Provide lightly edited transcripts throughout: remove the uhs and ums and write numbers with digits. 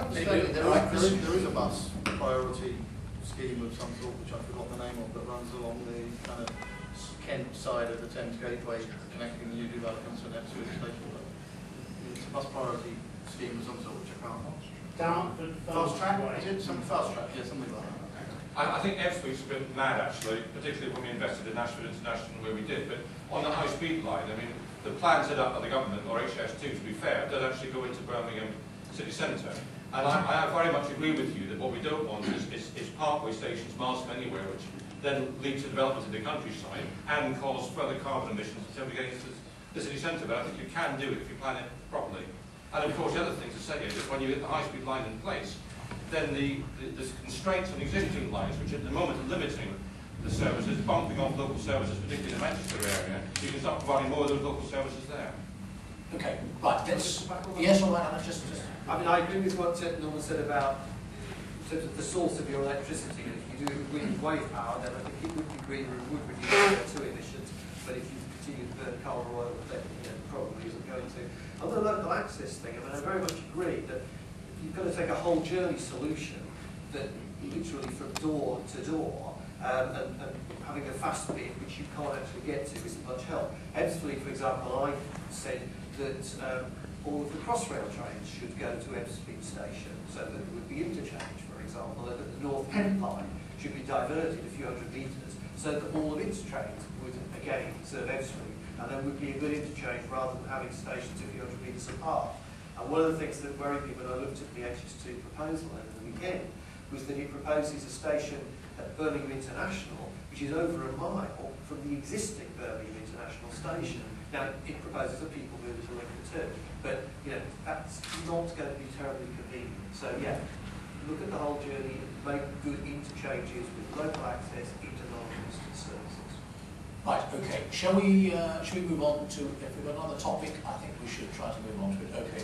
understanding there is a bus priority scheme of some sort, which I forgot the name of, that runs along the kind of Kent side of the Thames Gateway, connecting the new developments and Ipswich Station. It's a bus priority scheme of some sort, which I can't watch. Fast track? Is it some fast track? Yeah, something like that. I think Ipswich's a bit mad, actually, particularly when we invested in Ashford International where we did. But on the high-speed line, I mean, the plan set up by the government, or HS2, to be fair, does actually go into Birmingham city centre. And I very much agree with you that what we don't want is parkway stations miles from anywhere, which then lead to development in the countryside and cause further carbon emissions until we get into the city centre. But I think you can do it if you plan it properly. And of course, the other thing to say is that when you get the high-speed line in place, then the constraints on existing lines, which at the moment are limiting the services, bumping off local services, particularly in the Manchester area, you can start providing more of those local services there. Okay, right, let's... Yes, all right, just... I mean, I agree with what Norman said about the source of your electricity. If you do it with wave power, then I think it would be greener and would reduce CO2 emissions. But if you continue to burn coal or oil, then probably isn't going to. On the local access thing, I mean, I very much agree that you've got to take a whole journey solution that literally from door to door, and having a fast bit which you can't actually get to isn't much help. Ebbsfleet, for example, I said that all of the Crossrail trains should go to Ebbsfleet station so that there would be interchange, for example, and that the North Kent line should be diverted a few hundred metres so that all of its trains would again serve Ebbsfleet, and there would be a good interchange rather than having stations a few hundred metres apart. And one of the things that worried me when I looked at the HS2 proposal over the weekend was that it proposes a station at Birmingham International, which is over a mile from the existing Birmingham International station. Now, it proposes that people move to Lincoln too, but that's not going to be terribly convenient. So yeah, look at the whole journey and make good interchanges with local access into non-coastal services. Right, okay. Shall we move on to, if we've got another topic, I think we should try to move on to it. Okay.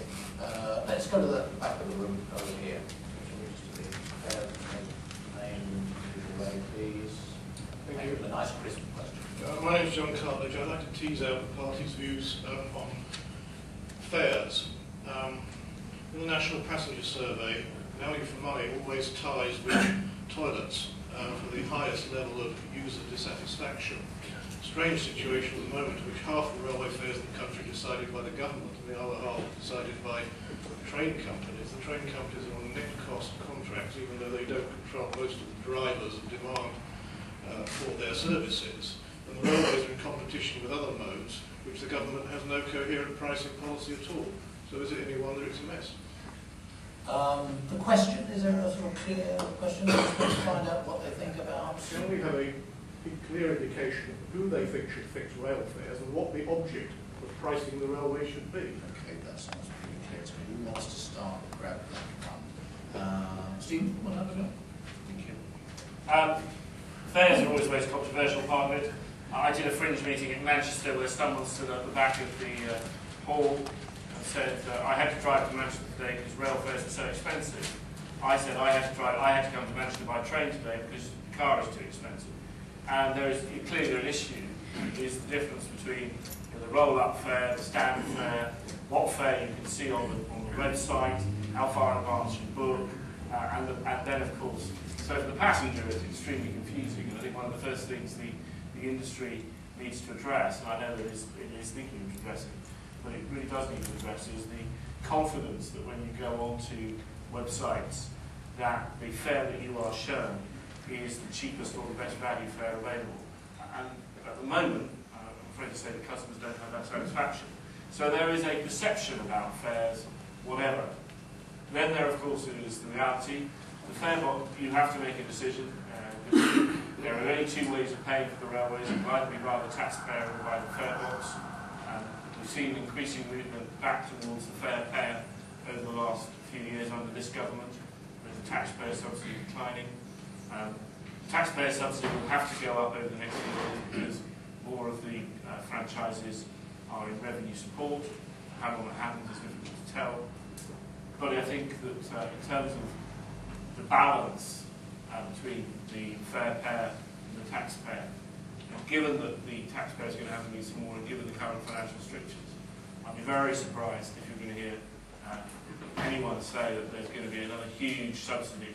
Let's go to the back of the room over here. Name, please. Thank you. A nice crisp question. My name is John Cartledge. I'd like to tease out the party's views on fares. In the National Passenger Survey, value for money always ties with toilets for the highest level of user dissatisfaction. Strange situation at the moment in which half the railway fares in the country are decided by the government and the other half are decided by train companies. The train companies are on net cost contracts, even though they don't control most of the drivers and demand for their services. And the railways are in competition with other modes, which the government has no coherent pricing policy at all. So is it any wonder it's a mess? The question, is there a sort of clear question? Let's find out what they think about. Can we have a clear indication of who they think should fix rail fares and what the object of pricing the railway should be? Okay, that sounds pretty clear to me. Who wants to start? Grab that one. Steve, what happened? Thank you. Fares are always the most controversial part of it. I did a fringe meeting in Manchester where someone stood at the back of the hall and said I had to drive to Manchester today because rail fares are so expensive. I said I had to come to Manchester by train today because the car is too expensive. And there is clearly an issue is the difference between the roll-up fare, the standard fare, what fare you can see on the website, how far in advance you book, and then of course, so for the passenger it's extremely confusing. And I think one of the first things the industry needs to address, and I know it is thinking of addressing, but it really does need to address, is the confidence that when you go onto websites that the fare that you are shown is the cheapest or the best value fare available. And at the moment, I'm afraid to say that customers don't have that satisfaction. So there is a perception about fares, whatever. Then there, of course, is the reality. The fare box, you have to make a decision. There are only two ways of paying for the railways. It will either be by the taxpayer or by the fare box. We've seen increasing movement back towards the fare payer over the last few years under this government, with the taxpayer subsidy declining. Taxpayer subsidy will have to go up over the next few years because more of the franchises are in revenue support. How long it happens is difficult to tell. But I think that in terms of the balance between the fare payer and the taxpayer, given that the taxpayer is going to have to be smaller and given the current financial restrictions, I'd be very surprised if you're going to hear anyone and say that there's going to be another huge subsidy,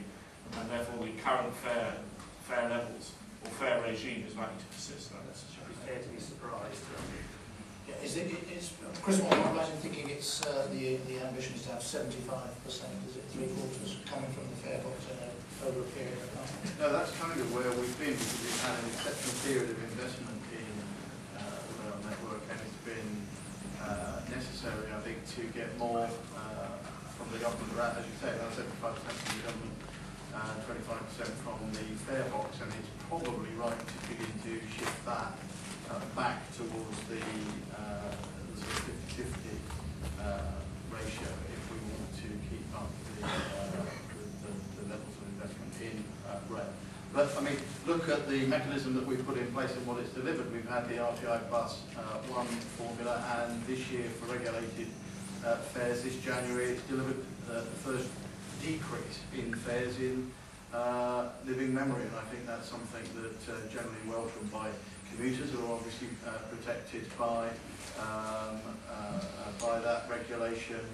and therefore the current fare levels or fare regime is likely to persist. That's should be fair to be surprised. Yeah, is Chris, am I right in thinking it's the ambition is to have 75%? Is it 3/4 coming from the fare box over a period of time? No, that's kind of where we've been, because we've had an exceptional period of investment in the rail network, and it's been necessary, I think, to get more from the government, as you say, around 75% from the government, 25% from the fare box, and it's probably right to begin to shift that back towards the sort of 50-50 ratio if we want to keep up the levels of investment in rail. But I mean, look at the mechanism that we've put in place and what it's delivered. We've had the RPI Plus 1 formula, and this year for regulated fares this January it's delivered the first decrease in fares in living memory, and I think that's something that generally welcomed by commuters, who are obviously protected by that regulation.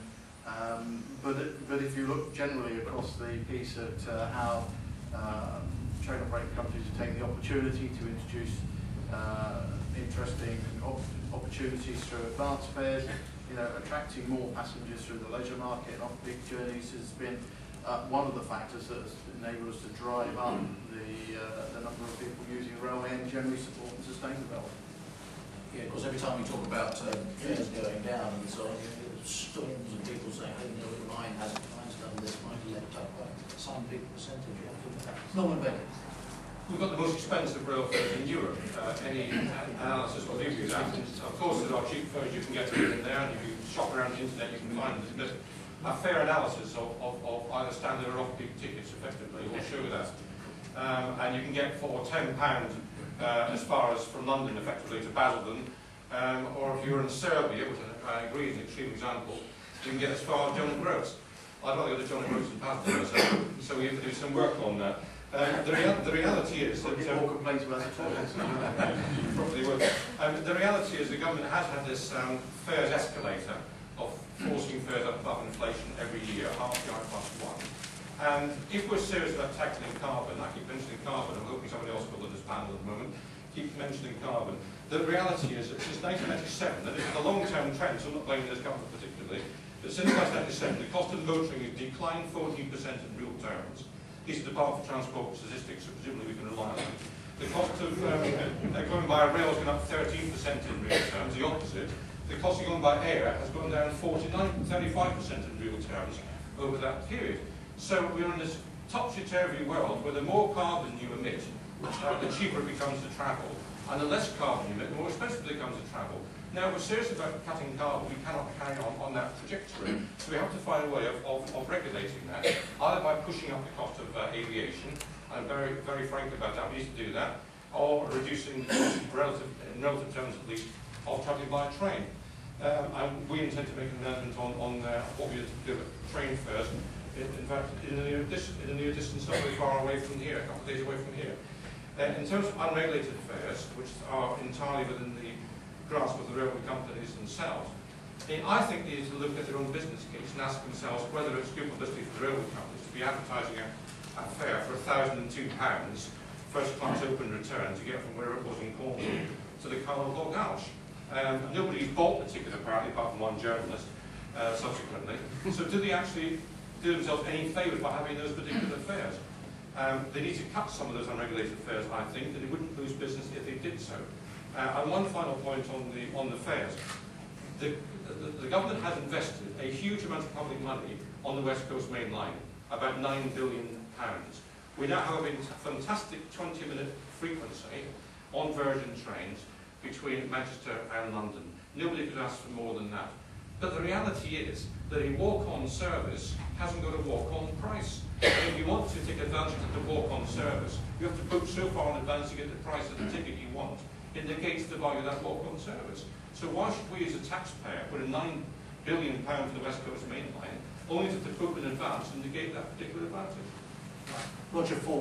But if you look generally across the piece at how train operating companies are taking the opportunity to introduce interesting opportunities through advanced fares, you know, attracting more passengers through the leisure market and off-peak journeys has been one of the factors that has enabled us to drive up the number of people using the railway and generally support and sustain development. Yeah, because every time we talk about fares going down and so on, there's storms of people saying, oh, no, mine hasn't, mine's done this, mine's leapt up by some big percentage. Norman Baker. We've got the most expensive rail fares in Europe. Any analysis will give you that. Of course, there are cheap fares you can get in there, and if you shop around the internet, you can find them. But a fair analysis of either standard or off-peak tickets, effectively, will show that. And you can get for £10 as far as from London, effectively, to Basildon, or if you're in Serbia, which I agree is an extreme example, you can get as far as John O'Groats. I'd rather go to John O'Groats than Basildon, so we have to do some work on that. The reality is that more complaints about the toilets. probably would. The reality is the government has had this fares escalator of forcing fares up above inflation every year, RPI plus 1. And if we're serious about tackling carbon, I keep mentioning carbon, I'm hoping somebody else will at this panel at the moment, keep mentioning carbon. The reality is that since 1997, and it's a long-term trend, so I'm not blaming this government particularly, but since 1997, the cost of motoring has declined 14% in real terms. These are Department for Transport statistics, so presumably we can rely on them. The cost of going by rail has gone up 13% in real terms, the opposite. The cost of going by air has gone down 35% in real terms over that period. So we're in this topsy-turvy world where the more carbon you emit, the cheaper it becomes to travel, and the less carbon you emit, the more expensive it becomes to travel. Now, if we're serious about cutting carbon, we cannot carry on that trajectory. So we have to find a way of regulating that, either by pushing up the cost of aviation, and I'm very, very frank about that, we need to do that, or reducing the cost in relative terms at least, of travelling by train. And we intend to make an announcement on what we do with train fares. In fact, in the near distance, not very far away from here, a couple of days away from here. In terms of unregulated fares, which are entirely within the grasp of the railway companies themselves, I think they need to look at their own business case and ask themselves whether it's good publicity for the railway companies to be advertising a fare for £1,002, first class open return, to get from where it was in Cornwall to the Carl Gauch. Nobody's bought the ticket apparently, apart from one journalist, subsequently. So do they actually do themselves any favours by having those particular fares? They need to cut some of those unregulated fares, I think, and they wouldn't lose business if they did so. And one final point on the fares. The government has invested a huge amount of public money on the West Coast Main Line, about £9 billion. We now have a fantastic 20-minute frequency on Virgin trains between Manchester and London. Nobody could ask for more than that. But the reality is that a walk-on service hasn't got a walk-on price. And if you want to take advantage of the walk-on service, you have to book so far in advance to get the price of the ticket you want. It negates the value of that walk-on service. So why should we as a taxpayer put a £9 billion for the West Coast Main Line, only to book in advance and negate that particular advantage? Roger Ford.